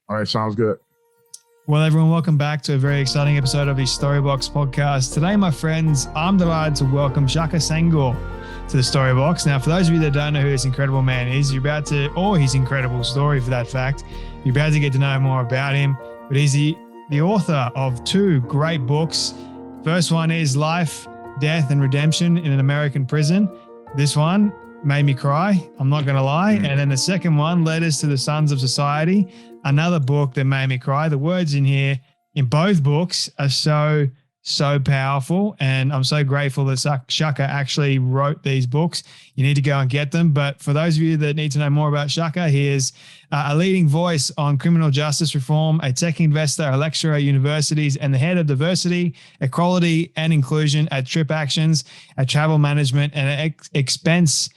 All right, sounds good. Well, everyone, welcome back to a very exciting episode of the Storybox podcast. Today, my friends, I'm delighted to welcome Shaka Senghor to the Storybox. Now, for those of you that don't know who this incredible man is, or his incredible story for that fact, you're about to get to know more about him. But he's the author of two great books. First one is Life, Death, and Redemption in an American Prison. This one made me cry, I'm not going to lie. And then the second one, Letters to the Sons of Society, another book that made me cry. The words in here, in both books, are so powerful. And I'm so grateful that Shaka actually wrote these books. You need to go and get them. But for those of you that need to know more about Shaka, he is a leading voice on criminal justice reform, a tech investor, a lecturer at universities, and the head of diversity, equality, and inclusion at TripActions, a travel management and expense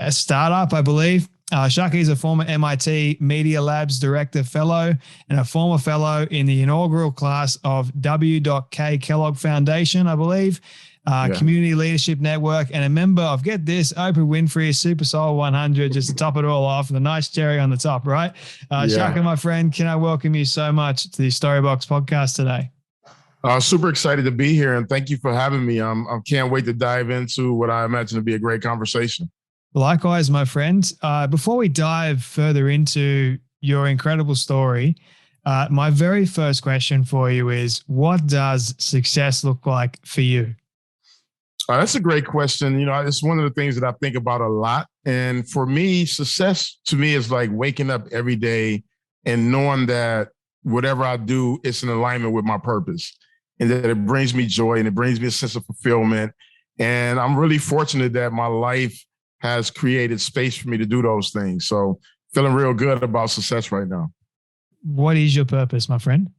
startup, I believe. Shaka is a former MIT Media Labs Director Fellow and a former Fellow in the inaugural class of W.K. Kellogg Foundation, I believe, Community Leadership Network, and a member of, get this, Oprah Winfrey's SuperSoul 100, just to top it all off, with a nice cherry on the top, right? Shaka, my friend, can I welcome you so much to the Storybox podcast today? Super excited to be here, and thank you for having me. I can't wait to dive into what I imagine to be a great conversation. Likewise, my friend. Before we dive further into your incredible story, my very first question for you is, what does success look like for you? That's a great question. You know, it's one of the things that I think about a lot. And for me, success to me is like waking up every day and knowing that whatever I do, it's in alignment with my purpose, and that it brings me joy and it brings me a sense of fulfillment. And I'm really fortunate that my life has created space for me to do those things. So feeling real good about success right now. What is your purpose, my friend?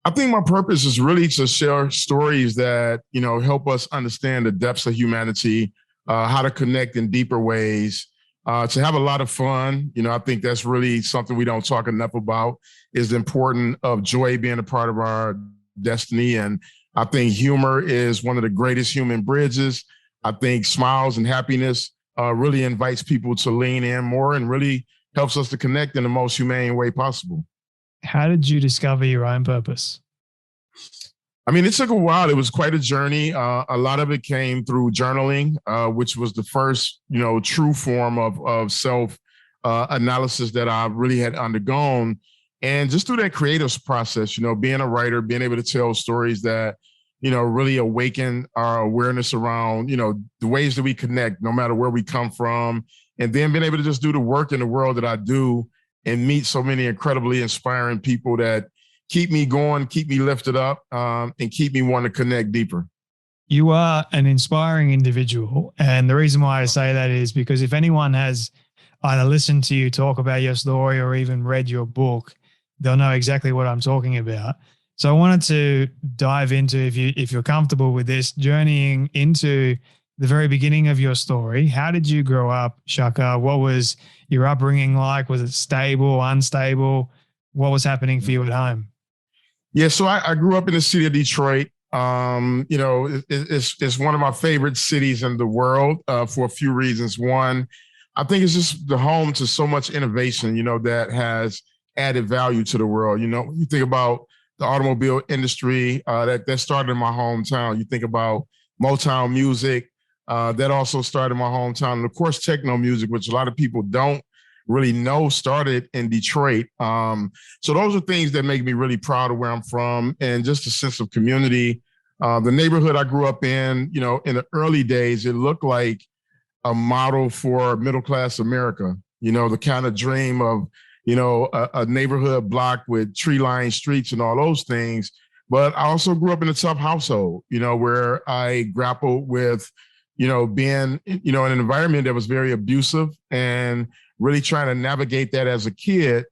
I think my purpose is really to share stories that, you know, help us understand the depths of humanity, how to connect in deeper ways, to have a lot of fun. You know, I think that's really something we don't talk enough about, is the importance of joy being a part of our destiny. And I think humor is one of the greatest human bridges. I think smiles and happiness really invites people to lean in more and really helps us to connect in the most humane way possible. How did you discover your own purpose? I mean, it took a while. It was quite a journey. A lot of it came through journaling, which was the first, you know, true form of self analysis that I really had undergone. And just through that creative process, you know, being a writer, being able to tell stories that, you know, really awaken our awareness around, you know, the ways that we connect, no matter where we come from, and then being able to just do the work in the world that I do and meet so many incredibly inspiring people that keep me going, keep me lifted up, and keep me wanting to connect deeper. You are an inspiring individual. And the reason why I say that is because if anyone has either listened to you talk about your story or even read your book, they'll know exactly what I'm talking about. So I wanted to dive into, if you're comfortable with this, journeying into the very beginning of your story. How did you grow up, Shaka? What was your upbringing like? Was it stable, unstable? What was happening for you at home? Yeah, so I grew up in the city of Detroit. You know, it's one of my favorite cities in the world for a few reasons. One, I think it's just the home to so much innovation, you know, that has added value to the world. You know, when you think about the automobile industry that started in my hometown. You think about Motown music, that also started in my hometown. And of course, techno music, which a lot of people don't really know started in Detroit. So those are things that make me really proud of where I'm from, and just a sense of community. The neighborhood I grew up in, you know, in the early days, it looked like a model for middle-class America, you know, the kind of dream of, you know, a neighborhood block with tree-lined streets and all those things. But I also grew up in a tough household, you know, where I grappled with, you know, being, you know, in an environment that was very abusive, and really trying to navigate that as a kid.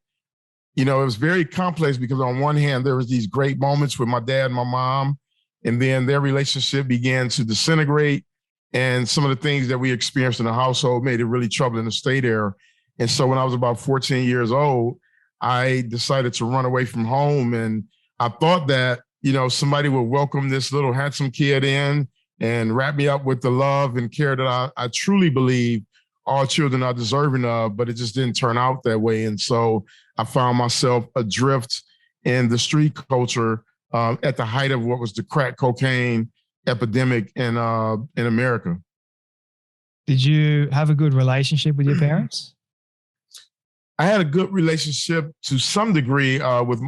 You know, it was very complex because on one hand, there was these great moments with my dad and my mom, and then their relationship began to disintegrate. And some of the things that we experienced in the household made it really troubling to stay there. And so when I was about 14 years old, I decided to run away from home. And I thought that, you know, somebody would welcome this little handsome kid in and wrap me up with the love and care that I truly believe all children are deserving of, but it just didn't turn out that way. And so I found myself adrift in the street culture at the height of what was the crack cocaine epidemic in America. Did you have a good relationship with your parents? I had a good relationship to some degree with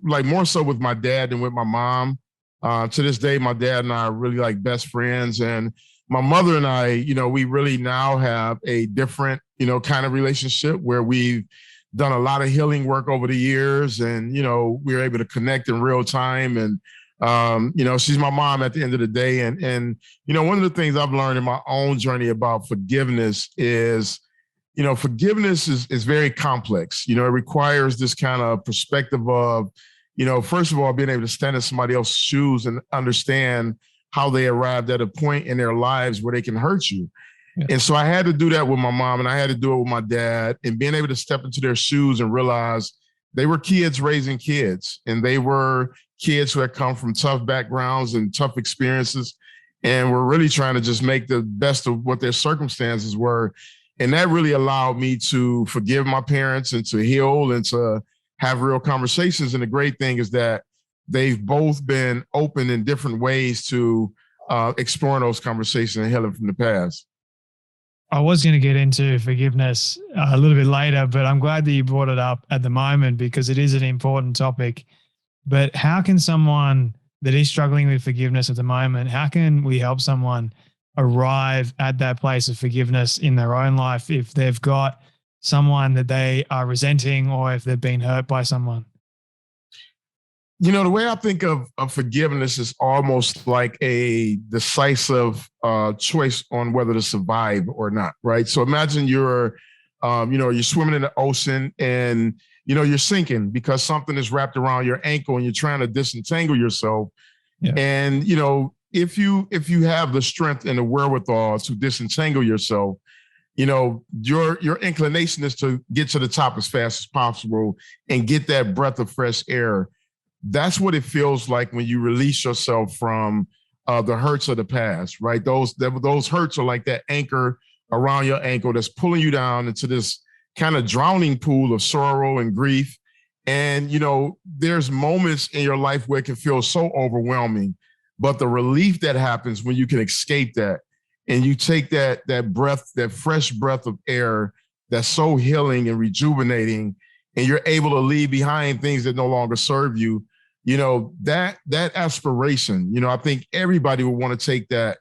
like more so with my dad than with my mom. To this day, my dad and I are really like best friends, and my mother and I, we really now have a different, kind of relationship where we've done a lot of healing work over the years, and we're able to connect in real time. And she's my mom at the end of the day. And one of the things I've learned in my own journey about forgiveness is, forgiveness is very complex. It requires this kind of perspective of, first of all, being able to stand in somebody else's shoes and understand how they arrived at a point in their lives where they can hurt you. Yeah. And so I had to do that with my mom, and I had to do it with my dad, and being able to step into their shoes and realize they were kids raising kids, and they were kids who had come from tough backgrounds and tough experiences, and were really trying to just make the best of what their circumstances were. And that really allowed me to forgive my parents and to heal and to have real conversations. And the great thing is that they've both been open in different ways to exploring those conversations and healing from the past. I was going to get into forgiveness a little bit later, but I'm glad that you brought it up at the moment because it is an important topic. But how can someone that is struggling with forgiveness at the moment, how can we help someone arrive at that place of forgiveness in their own life if they've got someone that they are resenting or if they've been hurt by someone? The way I think of forgiveness is almost like a decisive choice on whether to survive or not, right? So imagine you're swimming in the ocean and, you're sinking because something is wrapped around your ankle and you're trying to disentangle yourself. Yeah. And, if you have the strength and the wherewithal to disentangle yourself, your inclination is to get to the top as fast as possible and get that breath of fresh air. That's what it feels like when you release yourself from the hurts of the past, right? Those hurts are like that anchor around your ankle that's pulling you down into this kind of drowning pool of sorrow and grief. And, there's moments in your life where it can feel so overwhelming, but the relief that happens when you can escape that and you take that breath, that fresh breath of air that's so healing and rejuvenating, and you're able to leave behind things that no longer serve you, that aspiration, I think everybody would want to take that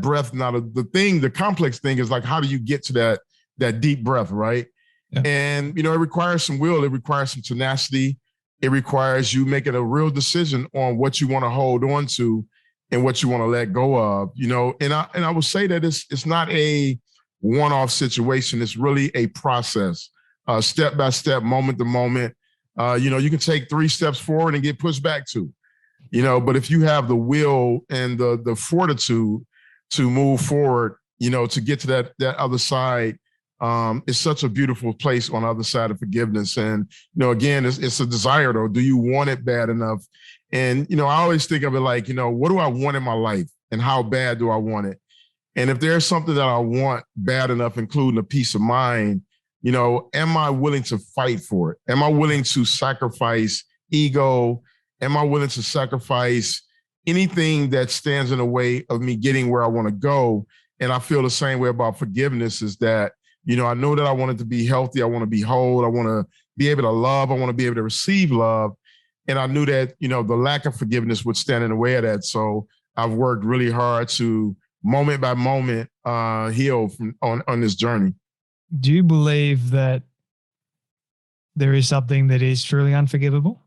breath. Now, the complex thing is like, how do you get to that deep breath, right? Yeah. And, it requires some will, it requires some tenacity. It requires you making a real decision on what you want to hold on to and what you want to let go of, and I would say that it's not a one-off situation. It's really a process, step by step, moment to moment. You can take 3 steps forward and get pushed back 2, but if you have the will and the fortitude to move forward, to get to that other side, it's such a beautiful place on the other side of forgiveness. And, again, it's a desire though. Do you want it bad enough? And, I always think of it like, what do I want in my life and how bad do I want it? And if there's something that I want bad enough, including a peace of mind, am I willing to fight for it? Am I willing to sacrifice ego? Am I willing to sacrifice anything that stands in the way of me getting where I want to go? And I feel the same way about forgiveness is that, I know that I want it to be healthy. I want to be whole. I want to be able to love. I want to be able to receive love. And I knew that, the lack of forgiveness would stand in the way of that. So I've worked really hard to moment by moment heal on this journey. Do you believe that there is something that is truly unforgivable?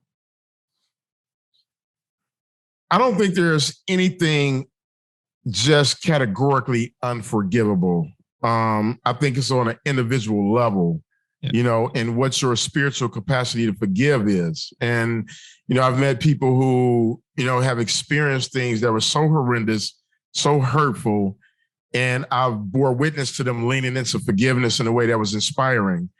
I don't think there's anything just categorically unforgivable. I think it's on an individual level, and what your spiritual capacity to forgive is. And, I've met people who, have experienced things that were so horrendous, so hurtful, and I bore witness to them leaning into forgiveness in a way that was inspiring.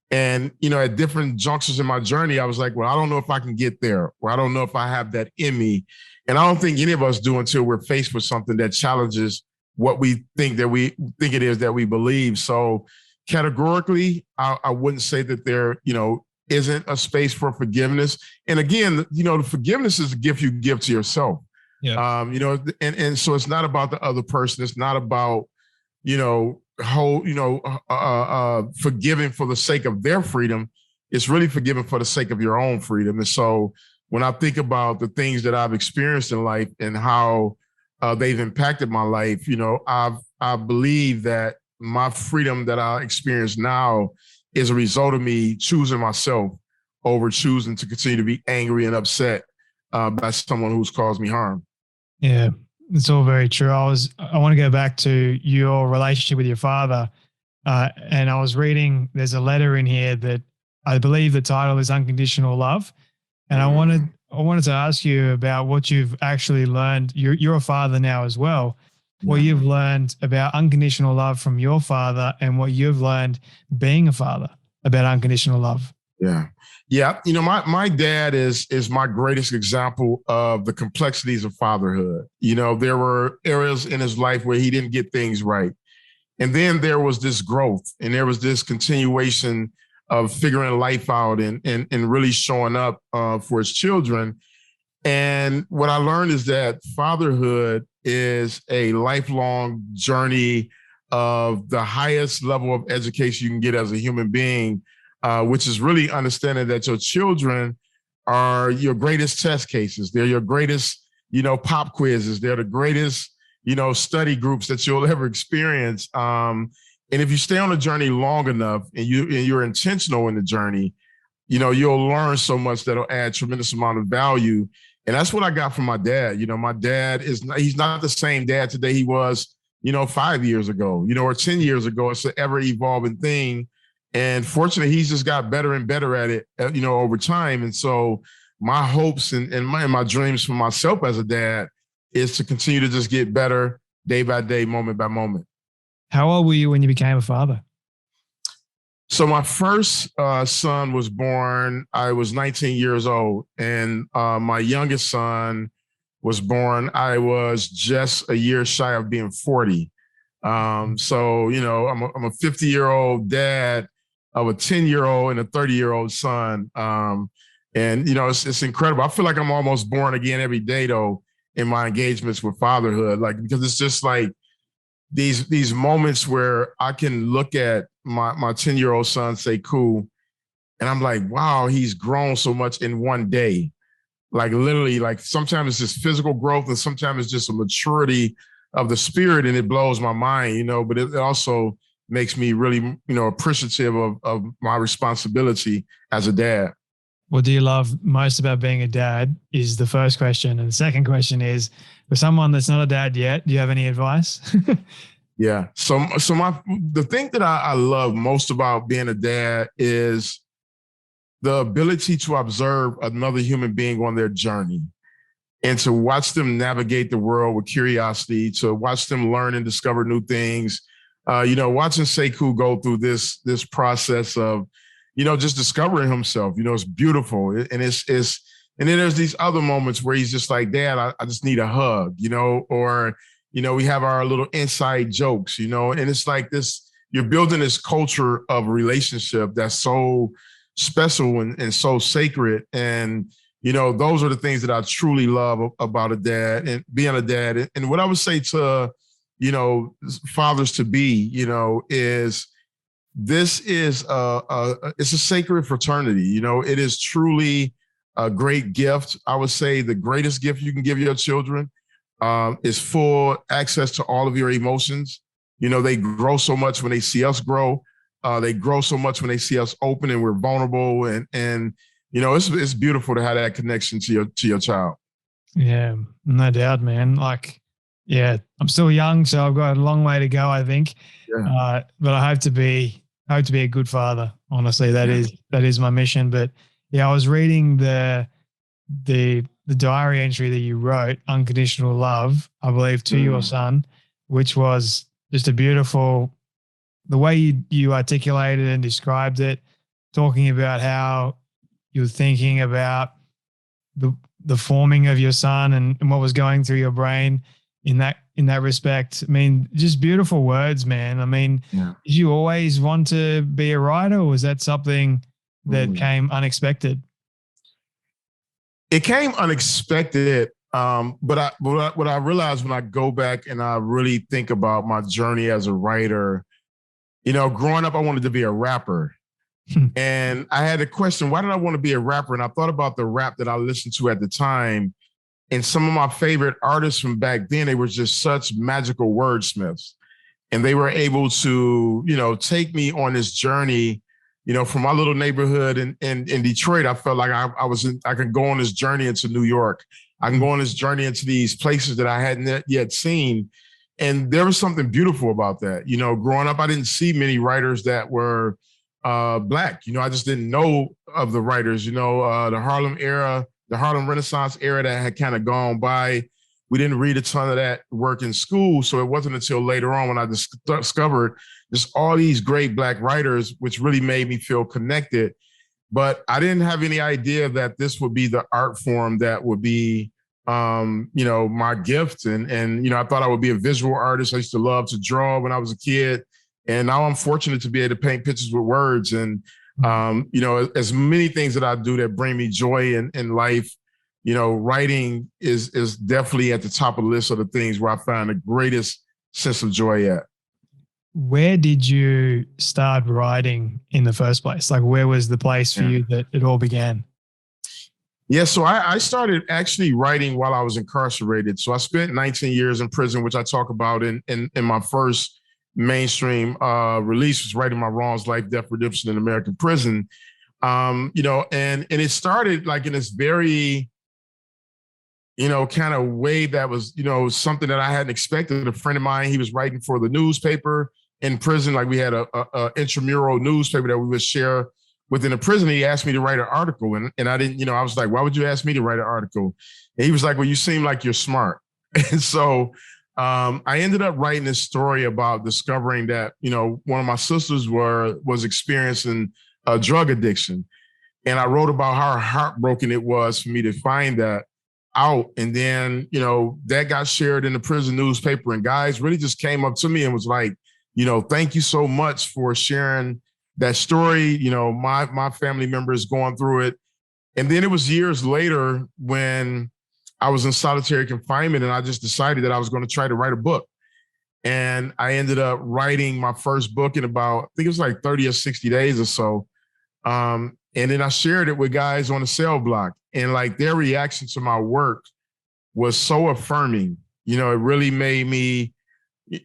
And, at different junctures in my journey, I was like, well, I don't know if I can get there, or I don't know if I have that in me. And I don't think any of us do until we're faced with something that challenges what we think it is that we believe. So categorically, I wouldn't say that there, isn't a space for forgiveness. And again, the forgiveness is a gift you give to yourself. Yeah. And so it's not about the other person. It's not about, forgiving for the sake of their freedom. It's really forgiving for the sake of your own freedom. And so when I think about the things that I've experienced in life and how they've impacted my life, I believe that my freedom that I experience now is a result of me choosing myself over choosing to continue to be angry and upset by someone who's caused me harm. Yeah, it's all very true. I want to go back to your relationship with your father. And I was reading, there's a letter in here that I believe the title is Unconditional Love. And I wanted to ask you about what you've actually learned. You're a father now as well. What you've learned about unconditional love from your father and what you've learned being a father about unconditional love. Yeah. Yeah. My dad is my greatest example of the complexities of fatherhood. There were areas in his life where he didn't get things right. And then there was this growth and there was this continuation of figuring life out and really showing up for his children. And what I learned is that fatherhood is a lifelong journey of the highest level of education you can get as a human being, which is really understanding that your children are your greatest test cases. They're your greatest, pop quizzes. They're the greatest, study groups that you'll ever experience. And if you stay on the journey long enough and you're intentional in the journey, you'll learn so much that'll add tremendous amount of value. And that's what I got from my dad. My dad he's not the same dad today he was, 5 years ago, or 10 years ago. It's an ever evolving thing. And fortunately, he's just got better and better at it, over time. And so my hopes and my dreams for myself as a dad is to continue to just get better day by day, moment by moment. How old were you when you became a father? So my first son was born, I was 19 years old. And my youngest son was born, I was just a year shy of being 40. So, I'm a 50-year-old dad of a 10-year-old and a 30-year-old son. It's incredible. I feel like I'm almost born again every day, though, in my engagements with fatherhood, because it's just like these moments where I can look at my 10-year-old son, say, cool. And I'm like, wow, he's grown so much in one day. Like literally, like sometimes it's just physical growth and sometimes it's just a maturity of the spirit, and it blows my mind, but it also makes me really, appreciative of my responsibility as a dad. What do you love most about being a dad is the first question. And the second question is, for someone that's not a dad yet, do you have any advice? Yeah. So the thing that I love most about being a dad is the ability to observe another human being on their journey and to watch them navigate the world with curiosity, to watch them learn and discover new things. Watching Sekou go through this process of, just discovering himself, it's beautiful. And and then there's these other moments where he's just like, Dad, I just need a hug, or, we have our little inside jokes, and it's like this, you're building this culture of relationship that's so special and so sacred. And, those are the things that I truly love about a dad and being a dad. And what I would say to, fathers to be, is this is it's a sacred fraternity. It is truly a great gift. I would say the greatest gift you can give your children is full access to all of your emotions. They grow so much when they see us grow. They grow so much when they see us open and we're vulnerable. And it's beautiful to have that connection to your child. Yeah, no doubt, man. Yeah, I'm still young, so I've got a long way to go, I think. Yeah. But I hope to be a good father. Honestly, that is my mission. But yeah, I was reading the diary entry that you wrote, Unconditional Love, I believe, to your son, which was just a beautiful, the way you articulated and described it, talking about how you were thinking about the forming of your son and what was going through your brain. in that respect. I mean, just beautiful words, man. I mean, did you always want to be a writer, or was that something that came unexpected? It came unexpected. But what I realized when I go back and I really think about my journey as a writer, growing up, I wanted to be a rapper. And I had a question, why did I want to be a rapper? And I thought about the rap that I listened to at the time. And some of my favorite artists from back then, they were just such magical wordsmiths. And they were able to, take me on this journey, from my little neighborhood in Detroit. I felt like I could go on this journey into New York. I can go on this journey into these places that I hadn't yet seen. And there was something beautiful about that. Growing up, I didn't see many writers that were Black. I just didn't know of the writers, the Harlem era, the Harlem Renaissance era that had kind of gone by. We didn't read a ton of that work in school. So it wasn't until later on when I discovered just all these great Black writers, which really made me feel connected. But I didn't have any idea that this would be the art form that would be, my gift. And I thought I would be a visual artist. I used to love to draw when I was a kid. And now I'm fortunate to be able to paint pictures with words. And, as many things that I do that bring me joy in life, writing is definitely at the top of the list of the things where I find the greatest sense of joy at. Where did you start writing in the first place? Like, where was the place for you that it all began? Yeah, so I started actually writing while I was incarcerated. So I spent 19 years in prison, which I talk about in my first mainstream release, was Writing My Wrongs, Life, Death, Redemption in American Prison. And it started like in this very, kind of way that was, something that I hadn't expected. A friend of mine, he was writing for the newspaper in prison. Like, we had a intramural newspaper that we would share within the prison. He asked me to write an article, and I didn't, I was like, why would you ask me to write an article? And he was like, well, you seem like you're smart. And so I ended up writing this story about discovering that, one of my sisters was experiencing a drug addiction. And I wrote about how heartbroken it was for me to find that out. And then, that got shared in the prison newspaper, and guys really just came up to me and was like, thank you so much for sharing that story. My family member is going through it. And then it was years later when I was in solitary confinement, and I just decided that I was going to try to write a book. And I ended up writing my first book in about, I think it was like 30 or 60 days or so. And then I shared it with guys on the cell block, and like their reaction to my work was so affirming. It really made me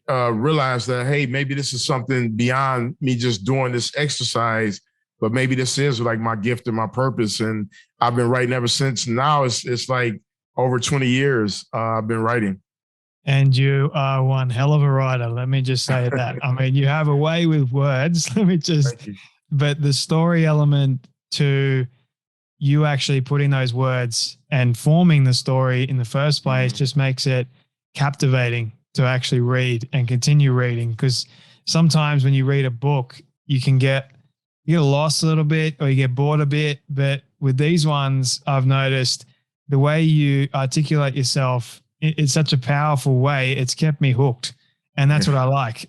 realize that, hey, maybe this is something beyond me just doing this exercise, but maybe this is like my gift and my purpose. And I've been writing ever since. Now it's like over 20 years I've been writing. And you are one hell of a writer. Let me just say that. I mean, you have a way with words. But the story element to you actually putting those words and forming the story in the first place just makes it captivating to actually read and continue reading. Because sometimes when you read a book, you get lost a little bit, or you get bored a bit. But with these ones, I've noticed the way you articulate yourself in such a powerful way, it's kept me hooked. And that's what I like.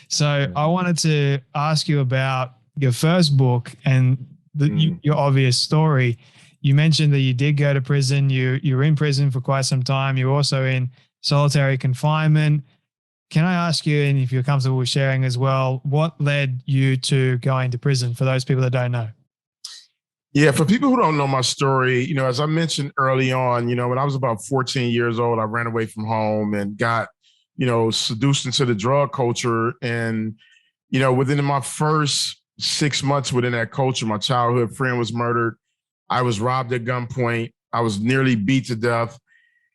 So I wanted to ask you about your first book and your obvious story. You mentioned that you did go to prison. You were in prison for quite some time. You're also in solitary confinement. Can I ask you, and if you're comfortable with sharing as well, what led you to going to prison, for those people that don't know? Yeah, for people who don't know my story, as I mentioned early on, when I was about 14 years old, I ran away from home and got, seduced into the drug culture. And, within my first 6 months within that culture, my childhood friend was murdered. I was robbed at gunpoint. I was nearly beat to death.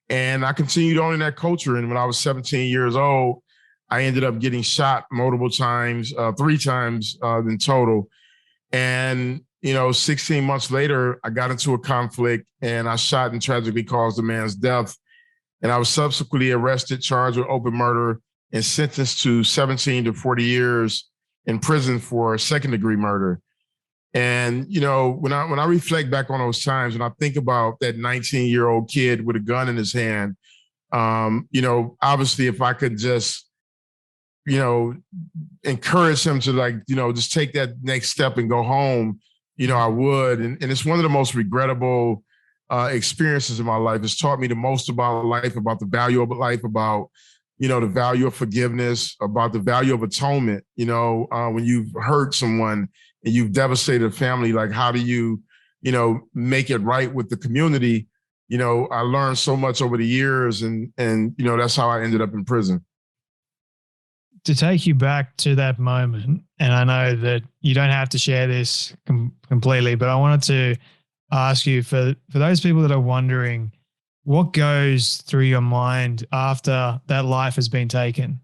And I continued on in that culture. And when I was 17 years old, I ended up getting shot multiple times, 3 times in total. And 16 months later, I got into a conflict and I shot and tragically caused a man's death. And I was subsequently arrested, charged with open murder, and sentenced to 17 to 40 years in prison for second-degree murder. And, when I reflect back on those times and I think about that 19-year-old kid with a gun in his hand Obviously if I could just, encourage him to like, just take that next step and go home, I would. And it's one of the most regrettable experiences in my life. It's taught me the most about life, about the value of life, about, the value of forgiveness, about the value of atonement. When you've hurt someone and you've devastated a family, like how do you, make it right with the community? I learned so much over the years and that's how I ended up in prison. To take you back to that moment, and I know that you don't have to share this completely, but I wanted to ask you for those people that are wondering, what goes through your mind after that life has been taken?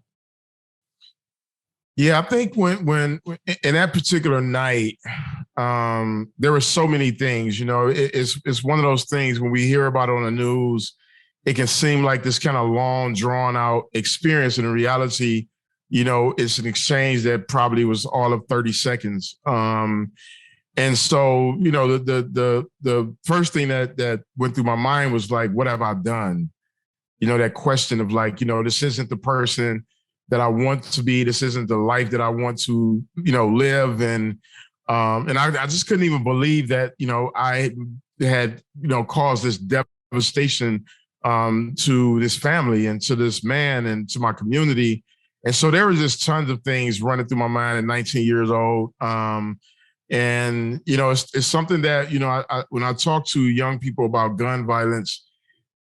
Yeah, I think when in that particular night, there were so many things. It's one of those things when we hear about it on the news, it can seem like this kind of long, drawn out experience. And in reality, it's an exchange that probably was all of 30 seconds. And so, the first thing that went through my mind was like, what have I done? That question of like, this isn't the person that I want to be. This isn't the life that I want to, live. And I just couldn't even believe that, I had, caused this devastation to this family and to this man and to my community. And so there was just tons of things running through my mind at 19 years old. It's something that, when I talk to young people about gun violence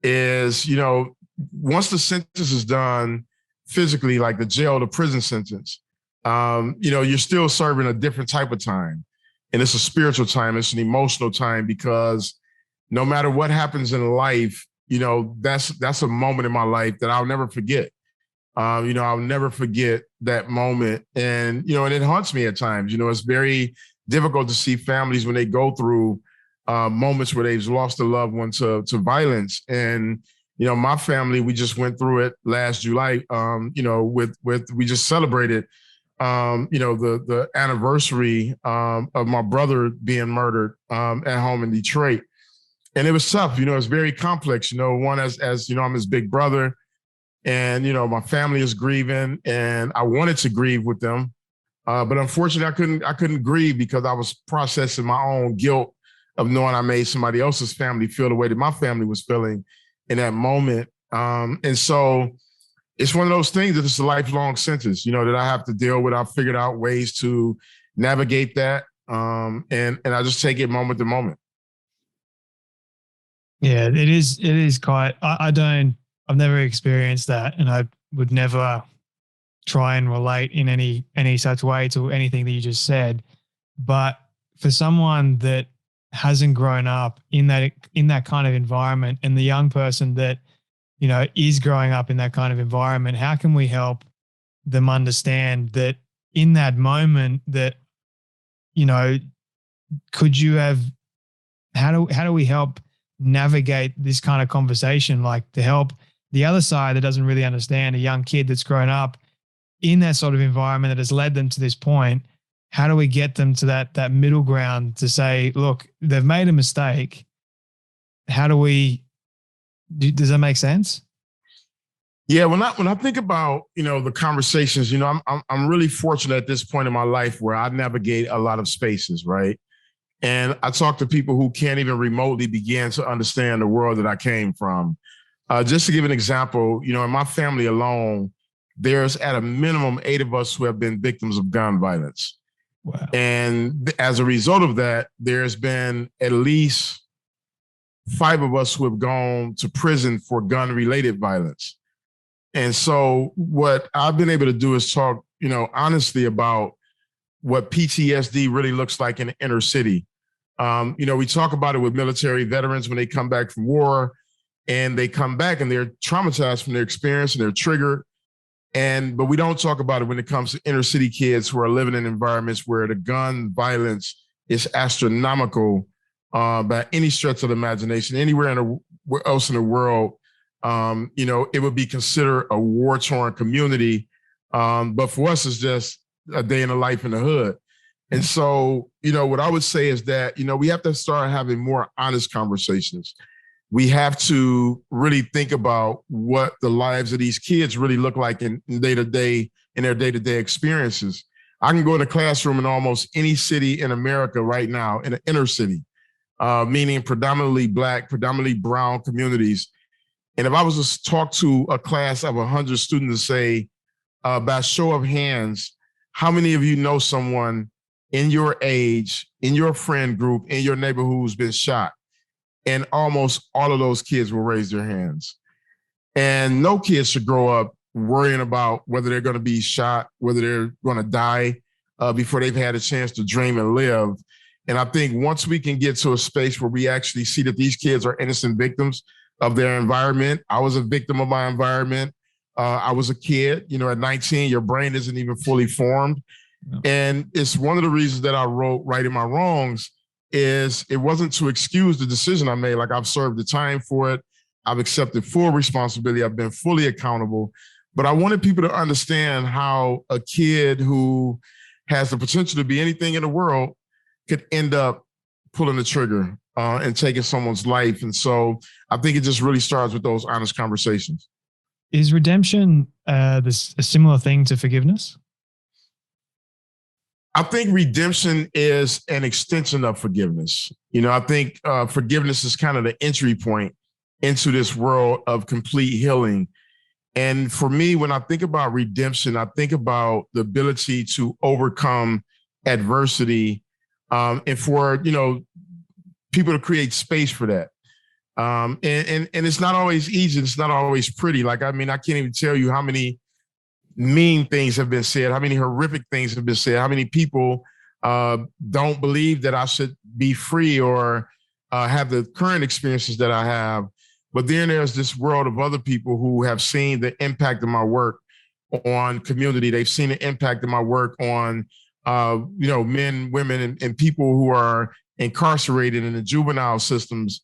is, once the sentence is done physically, like the jail, the prison sentence, you're still serving a different type of time. And it's a spiritual time. It's an emotional time because no matter what happens in life, that's a moment in my life that I'll never forget. I'll never forget that moment. And it haunts me at times. It's very difficult to see families when they go through moments where they've lost a loved one to violence. And, my family, we just went through it last July, we just celebrated, the anniversary of my brother being murdered at home in Detroit. And it was tough. It's very complex. One, as I'm his big brother. And, my family is grieving and I wanted to grieve with them. But unfortunately, I couldn't grieve because I was processing my own guilt of knowing I made somebody else's family feel the way that my family was feeling in that moment. And so it's one of those things that it's a lifelong sentence, that I have to deal with. I've figured out ways to navigate that. And I just take it moment to moment. Yeah, it is quite, I've never experienced that, and I would never try and relate in any such way to anything that you just said. But for someone that hasn't grown up in that kind of environment, and the young person that is growing up in that kind of environment, how can we help them understand that in that moment that could you have how do we help navigate this kind of conversation, like to help the other side that doesn't really understand a young kid that's grown up in that sort of environment that has led them to this point? How do we get them to that middle ground to say, look, they've made a mistake. Does that make sense? Yeah, when I think about, the conversations, I'm really fortunate at this point in my life where I navigate a lot of spaces, right? And I talk to people who can't even remotely begin to understand the world that I came from. Just to give an example, in my family alone, there's at a minimum 8 of us who have been victims of gun violence. Wow. And as a result of that, there's been at least 5 of us who have gone to prison for gun-related violence. And so what I've been able to do is talk, honestly about what PTSD really looks like in the inner city. We talk about it with military veterans when they come back from war, and they come back and they're traumatized from their experience and they're triggered. But we don't talk about it when it comes to inner city kids who are living in environments where the gun violence is astronomical by any stretch of the imagination. Anywhere else in the world, it would be considered a war-torn community. But for us, it's just a day in the life in the hood. And so, what I would say is that, we have to start having more honest conversations. we have to really think about what the lives of these kids really look like in day-to-day, in their day-to-day experiences. I can go in a classroom in almost any city in America right now, in an inner city, meaning predominantly Black, predominantly brown communities. And if I was to talk to a class of 100 students and say, by show of hands, how many of you know someone in your age, in your friend group, in your neighborhood who's been shot? And almost all of those kids will raise their hands. And no kid should grow up worrying about whether they're going to be shot, whether they're going to die before they've had a chance to dream and live. And I think once we can get to a space where we actually see that these kids are innocent victims of their environment. I was a victim of my environment. I was a kid, at 19, your brain isn't even fully formed. No. And it's one of the reasons that I wrote Righting My Wrongs is it wasn't to excuse the decision I made. Like, I've served the time for it. I've accepted full responsibility. I've been fully accountable. But I wanted people to understand how a kid who has the potential to be anything in the world could end up pulling the trigger and taking someone's life. And so I think it just really starts with those honest conversations. Is redemption a similar thing to forgiveness? I think redemption is an extension of forgiveness. I think forgiveness is kind of the entry point into this world of complete healing. And for me, when I think about redemption, I think about the ability to overcome adversity and for, people to create space for that. And it's not always easy. It's not always pretty. I can't even tell you how many mean things have been said, how many horrific things have been said, how many people don't believe that I should be free or have the current experiences that I have. But then there's this world of other people who have seen the impact of my work on community. They've seen the impact of my work on, men, women, and people who are incarcerated in the juvenile systems.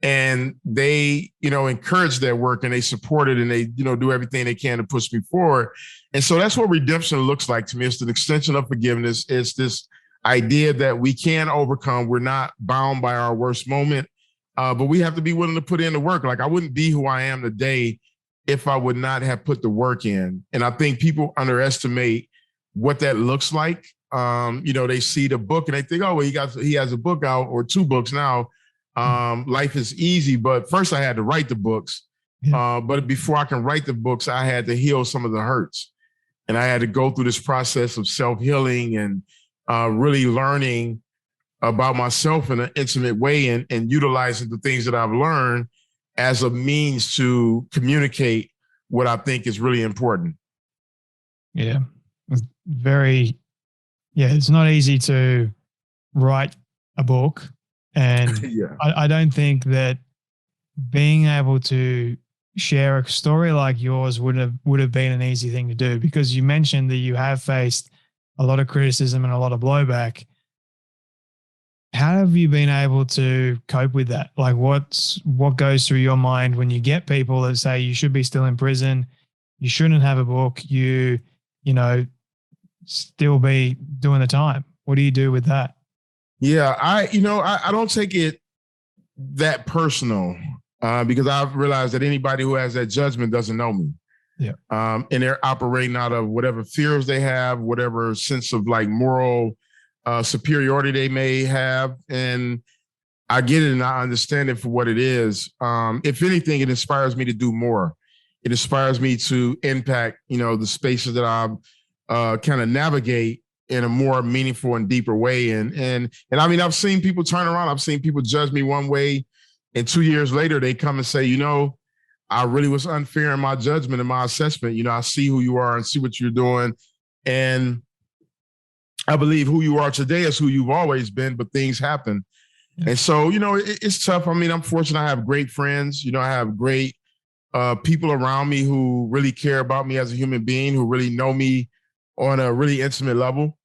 And they, encourage their work and they support it and they, do everything they can to push me forward. And so that's what redemption looks like to me. It's an extension of forgiveness. It's this idea that we can overcome. We're not bound by our worst moment, but we have to be willing to put in the work. I wouldn't be who I am today if I would not have put the work in. And I think people underestimate what that looks like. They see the book and they think, oh, well, he has a book out or 2 books now. Life is easy, but first I had to write the books. Yeah. But before I can write the books, I had to heal some of the hurts. And I had to go through this process of self-healing and really learning about myself in an intimate way and utilizing the things that I've learned as a means to communicate what I think is really important. Yeah. It's not easy to write a book. And yeah. I don't think that being able to share a story like yours would have been an easy thing to do, because you mentioned that you have faced a lot of criticism and a lot of blowback. How have you been able to cope with that? What goes through your mind when you get people that say you should be still in prison, you shouldn't have a book, you still be doing the time? What do you do with that? Yeah, I don't take it that personal because I've realized that anybody who has that judgment doesn't know me. Yeah. And they're operating out of whatever fears they have, whatever sense of moral superiority they may have. And I get it and I understand it for what it is. If anything, it inspires me to do more. It inspires me to impact, the spaces that I kind of navigate in a more meaningful and deeper way. And I've seen people turn around. I've seen people judge me one way, and 2 years later, they come and say, I really was unfair in my judgment and my assessment. I see who you are and see what you're doing. And I believe who you are today is who you've always been, but things happen. Yeah. And so, it's tough. I'm fortunate. I have great friends. I have great people around me who really care about me as a human being, who really know me on a really intimate level.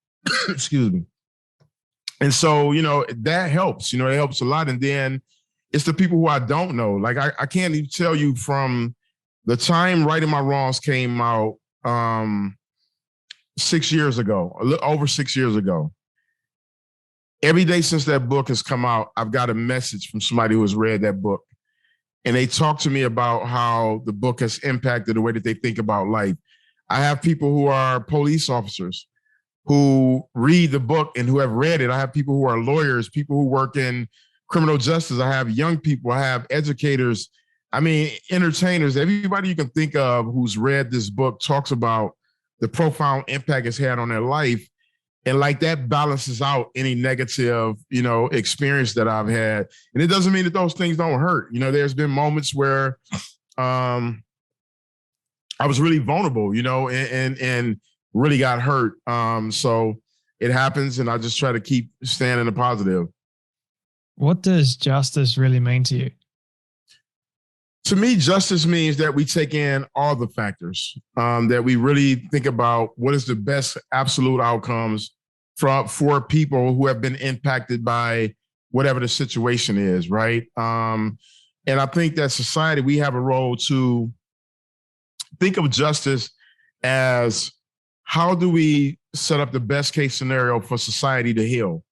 Excuse me. And so, that helps, it helps a lot. And then it's the people who I don't know. I can't even tell you from the time Righting My Wrongs came out 6 years ago, a little over 6 years ago. Every day since that book has come out, I've got a message from somebody who has read that book. and they talk to me about how the book has impacted the way that they think about life. I have people who are police officers who read the book and who have read it. I have people who are lawyers, people who work in criminal justice. I have young people. I have educators. I mean, entertainers. Everybody you can think of who's read this book talks about the profound impact it's had on their life. And like that balances out any negative, experience that I've had. And it doesn't mean that those things don't hurt. There's been moments where I was really vulnerable, and really got hurt. So it happens, and I just try to keep staying in the positive. What does justice really mean to you? To me, justice means that we take in all the factors, that we really think about what is the best absolute outcomes for people who have been impacted by whatever the situation is, right? And I think that society, we have a role to think of justice as how do we set up the best case scenario for society to heal?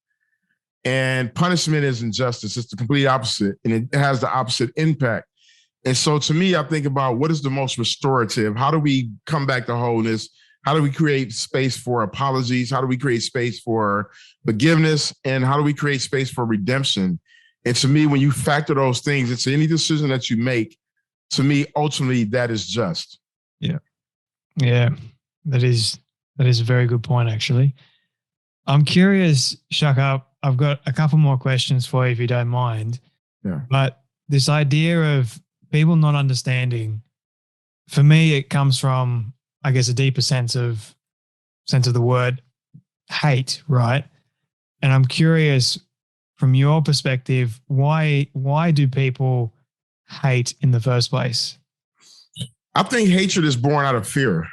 And punishment is injustice. It's the complete opposite, and it has the opposite impact. And so to me, I think about what is the most restorative? How do we come back to wholeness? How do we create space for apologies? How do we create space for forgiveness? And how do we create space for redemption? And to me, when you factor those things into any decision that you make, to me, ultimately, that is just. Yeah. Yeah. That is a very good point, actually. I'm curious, Shaka, I've got a couple more questions for you, if you don't mind. Yeah. But this idea of people not understanding, for me, it comes from, I guess, a deeper sense of the word hate, right? And I'm curious, from your perspective, why do people hate in the first place? I think hatred is born out of fear.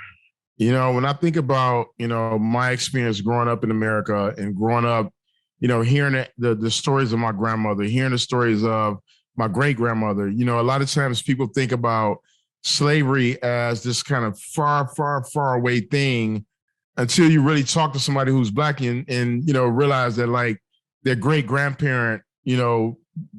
When I think about, my experience growing up in America and growing up, hearing the stories of my grandmother, hearing the stories of my great-grandmother, a lot of times people think about slavery as this kind of far, far, far away thing until you really talk to somebody who's Black and realize that like their great-grandparent,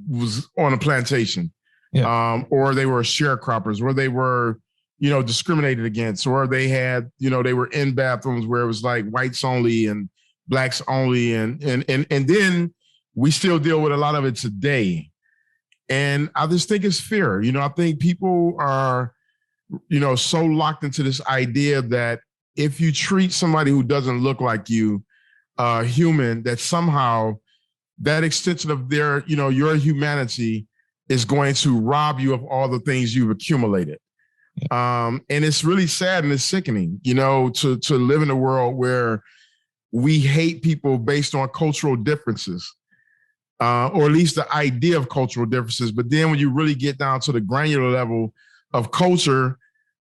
was on a plantation, or they were sharecroppers, or they were, discriminated against, or they had, they were in bathrooms where it was like whites only and Blacks only. And then we still deal with a lot of it today. And I just think it's fear. I think people are, so locked into this idea that if you treat somebody who doesn't look like you, human, that somehow that extension of their, your humanity is going to rob you of all the things you've accumulated. And it's really sad and it's sickening, to live in a world where we hate people based on cultural differences, or at least the idea of cultural differences. But then when you really get down to the granular level of culture,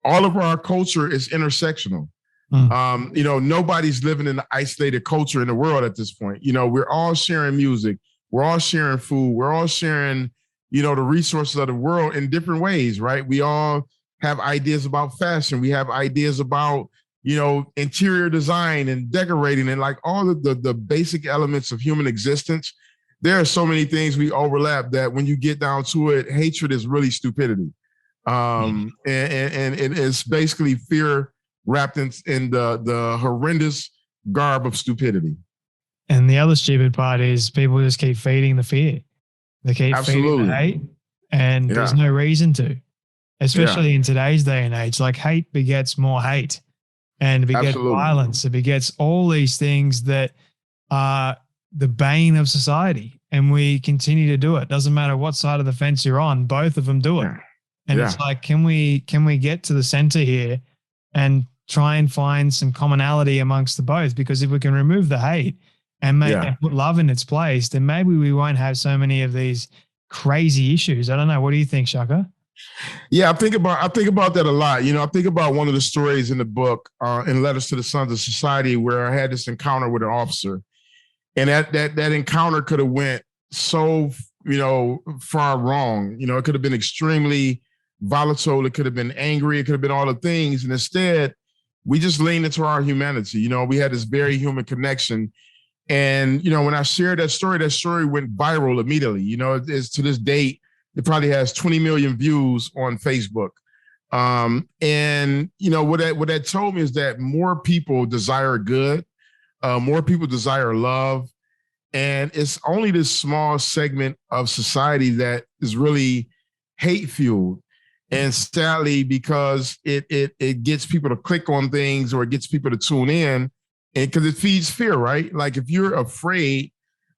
all of our culture is intersectional. Nobody's living in an isolated culture in the world at this point. We're all sharing music. We're all sharing food. We're all sharing, the resources of the world in different ways, right? We all have ideas about fashion. We have ideas about, interior design and decorating and like all the basic elements of human existence. There are so many things we overlap that when you get down to it, hatred is really stupidity. And it's basically fear wrapped in the horrendous garb of stupidity. And the other stupid part is people just keep feeding the fear. They keep feeding the hate, and there's no reason to. Especially in today's day and age, like hate begets more hate, and it begets violence. It begets all these things that are the bane of society, and we continue to do it. Doesn't matter what side of the fence you're on, both of them do it. And it's like, can we get to the center here and try and find some commonality amongst the both? Because if we can remove the hate and put love in its place, then maybe we won't have so many of these crazy issues. I don't know. What do you think, Shaka? Yeah, I think about that a lot. I think about one of the stories in the book, in Letters to the Sons of Society, where I had this encounter with an officer, and that encounter could have went so far wrong. It could have been extremely volatile. It could have been angry. It could have been all the things, and instead, we just leaned into our humanity. We had this very human connection, and when I shared that story went viral immediately. It's to this date. it probably has 20 million views on Facebook. And what that told me is that more people desire good, more people desire love, and it's only this small segment of society that is really hate fueled. And sadly, because it gets people to click on things or it gets people to tune in, and because it feeds fear, right? Like if you're afraid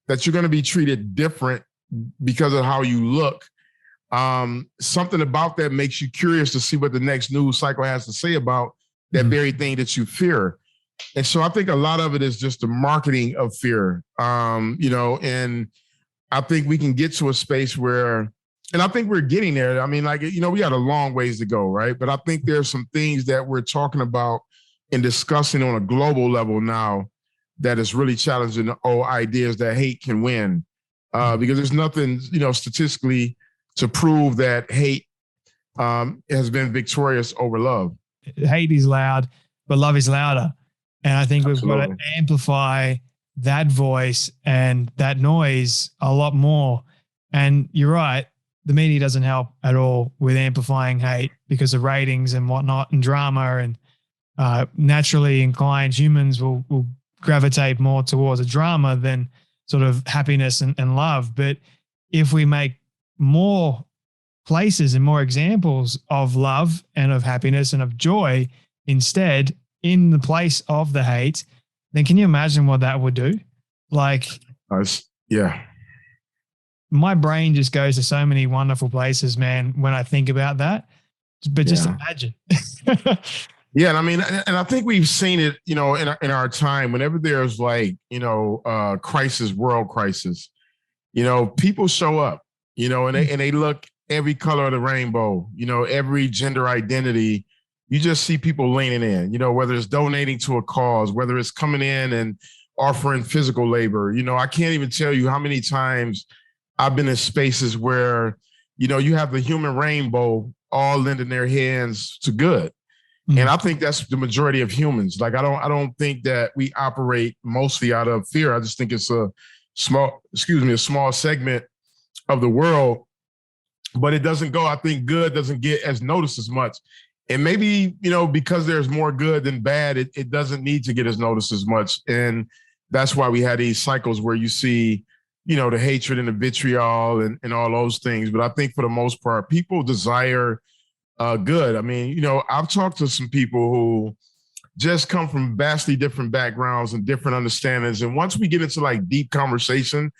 that you're going to be treated different because of how you look, something about that makes you curious to see what the next news cycle has to say about that very thing that you fear. And so I think a lot of it is just the marketing of fear, and I think we can get to a space where, and I think we're getting there. I mean, we got a long ways to go, right? But I think there's some things that we're talking about and discussing on a global level now that is really challenging the old ideas that hate can win, because there's nothing, statistically to prove that hate has been victorious over love. Hate is loud, but love is louder. And I think we've got to amplify that voice and that noise a lot more. And you're right, the media doesn't help at all with amplifying hate because of ratings and whatnot and drama. And naturally inclined humans will gravitate more towards a drama than sort of happiness and love. But if we make more places and more examples of love and of happiness and of joy instead in the place of the hate, then can you imagine what that would do? Like, yeah, my brain just goes to so many wonderful places, man, when I think about that. But just imagine. Yeah, and I mean, and I think we've seen it, in our time. Whenever there's crisis, world crisis, people show up, and they look every color of the rainbow, every gender identity. You just see people leaning in, whether it's donating to a cause, whether it's coming in and offering physical labor. I can't even tell you how many times I've been in spaces where, you have the human rainbow all lending their hands to good. Mm-hmm. And I think that's the majority of humans. Like, I don't think that we operate mostly out of fear. I just think it's a small segment of the world, but it doesn't go. I think good doesn't get as noticed as much. And maybe, because there's more good than bad, it doesn't need to get as noticed as much. And that's why we had these cycles where you see, the hatred and the vitriol and all those things. But I think for the most part, people desire good. I mean, I've talked to some people who just come from vastly different backgrounds and different understandings. And once we get into deep conversation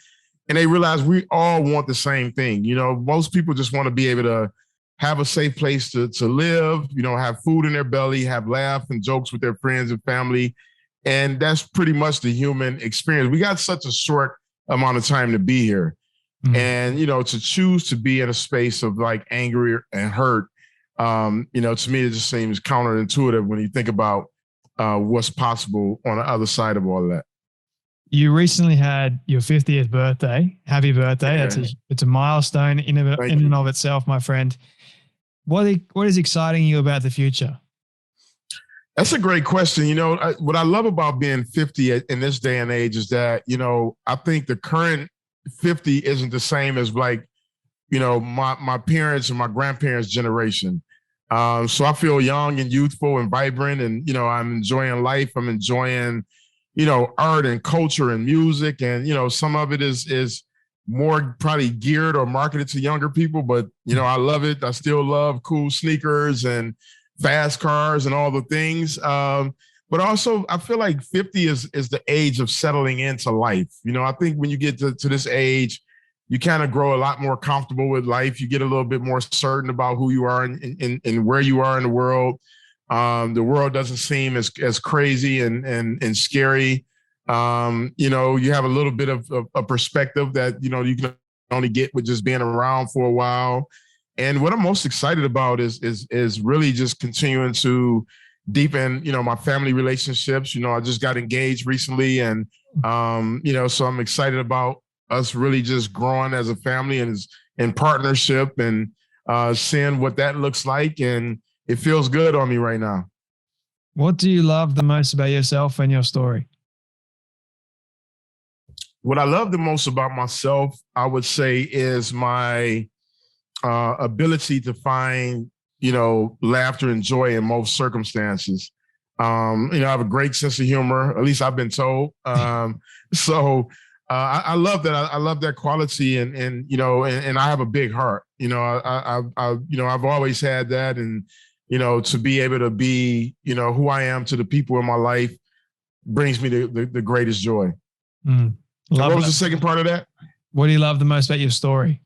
and they realize we all want the same thing, most people just want to be able to have a safe place to live, have food in their belly, have laughs and jokes with their friends and family. And that's pretty much the human experience. We got such a short amount of time to be here. Mm-hmm. And, to choose to be in a space of anger and hurt, to me, it just seems counterintuitive when you think about what's possible on the other side of all of that. You recently had your 50th birthday. Happy birthday. Yeah. It's a milestone in and of itself, my friend. What is exciting you about the future? That's a great question. What I love about being 50 in this day and age is that, I think the current 50 isn't the same as my parents and my grandparents' generation. So I feel young and youthful and vibrant, and, I'm enjoying life. I'm enjoying, art and culture and music. And, some of it is more probably geared or marketed to younger people, but, I love it. I still love cool sneakers and fast cars and all the things. But also I feel like 50 is the age of settling into life. I think when you get to this age, you kind of grow a lot more comfortable with life. You get a little bit more certain about who you are and where you are in the world. The world doesn't seem as crazy and scary. You have a little bit of a perspective that, you can only get with just being around for a while. And what I'm most excited about is really just continuing to deepen, my family relationships. I just got engaged recently, and, so I'm excited about us really just growing as a family and in partnership and seeing what that looks like. And it feels good on me right now. What do you love the most about yourself and your story? What I love the most about myself, I would say, is my ability to find, laughter and joy in most circumstances. I have a great sense of humor, at least I've been told. So I love that. I love that quality, and I have a big heart. I've always had that, and to be able to be, who I am to the people in my life brings me the greatest joy. What was the second part of that? What do you love the most about your story?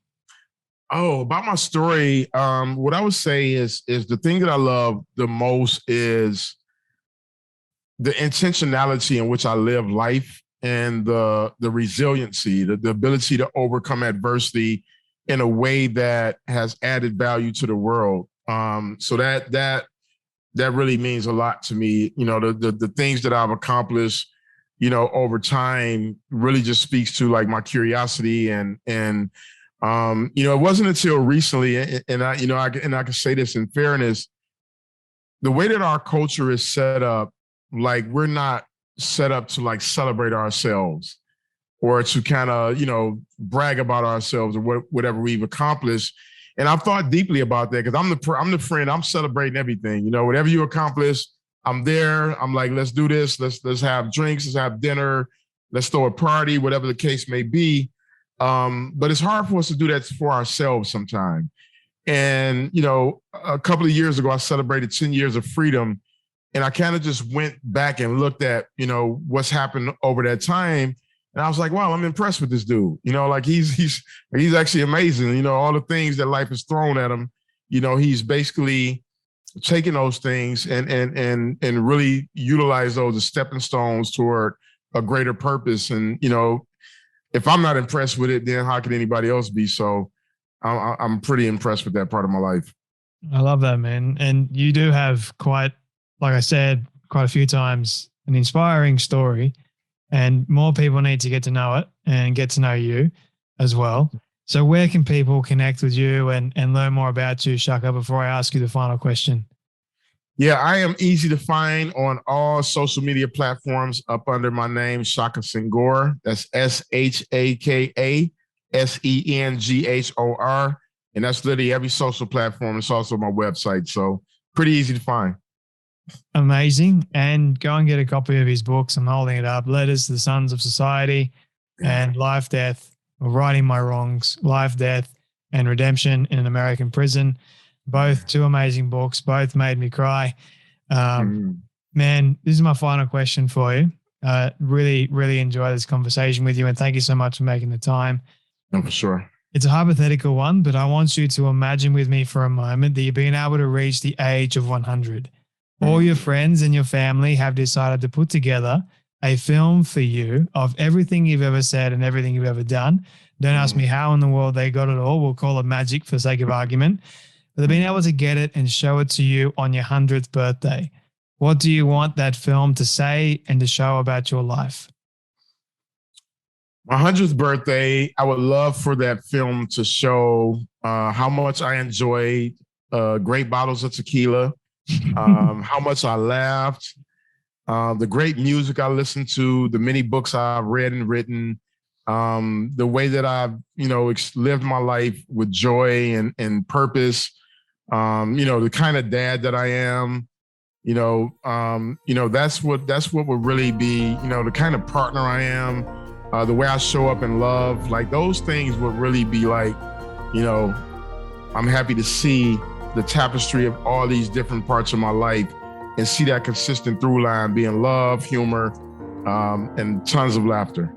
Oh, about my story, what I would say is the thing that I love the most is the intentionality in which I live life, and the resiliency, the ability to overcome adversity in a way that has added value to the world. So that really means a lot to me. The things that I've accomplished, over time really just speaks to like my curiosity and it wasn't until recently, and I can say this in fairness, the way that our culture is set up, like we're not set up to like celebrate ourselves or to kind of, brag about ourselves or whatever we've accomplished. And I've thought deeply about that because I'm the friend, I'm celebrating everything, whatever you accomplish, I'm there. I'm like, let's do this. Let's have drinks, let's have dinner, let's throw a party, whatever the case may be. But it's hard for us to do that for ourselves sometimes. And, a couple of years ago, I celebrated 10 years of freedom. And I kind of just went back and looked at, what's happened over that time. And I was like, wow, I'm impressed with this dude. Like he's actually amazing. All the things that life has thrown at him, he's basically taking those things and really utilize those as stepping stones toward a greater purpose. And, if I'm not impressed with it, then how can anybody else be? So I'm pretty impressed with that part of my life. I love that, man. And you do have quite, like I said, quite a few times, an inspiring story, and more people need to get to know it and get to know you as well. So where can people connect with you and learn more about you, Shaka, before I ask you the final question? Yeah, I am easy to find on all social media platforms up under my name, Shaka Senghor. That's ShakaSenghor. And that's literally every social platform. It's also my website. So pretty easy to find. Amazing. And go and get a copy of his books. I'm holding it up. Letters to the Sons of Society and Life, Death, or Righting My Wrongs, Life, Death, and Redemption in an American Prison. Both two amazing books. Both made me cry. Man, this is my final question for you. Really, really enjoy this conversation with you. And thank you so much for making the time. No, for sure. It's a hypothetical one, but I want you to imagine with me for a moment that you've been able to reach the age of 100. All your friends and your family have decided to put together a film for you of everything you've ever said and everything you've ever done. Don't ask me how in the world they got it all. We'll call it magic for sake of argument. But they've been able to get it and show it to you on your 100th birthday. What do you want that film to say and to show about your life? My 100th birthday, I would love for that film to show how much I enjoyed great bottles of tequila, how much I laughed, the great music I listened to, the many books I've read and written, the way that I've, lived my life with joy and purpose, the kind of dad that I am, that's what would really be, the kind of partner I am, the way I show up in love, like those things would really be like, I'm happy to see the tapestry of all these different parts of my life and see that consistent through line being love, humor, and tons of laughter.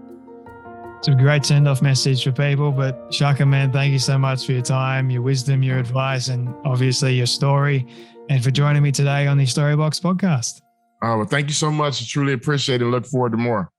It's a great send-off message for people, but Shaka, man, thank you so much for your time, your wisdom, your advice, and obviously your story, and for joining me today on the Storybox podcast. Well, thank you so much. I truly appreciate it and look forward to more.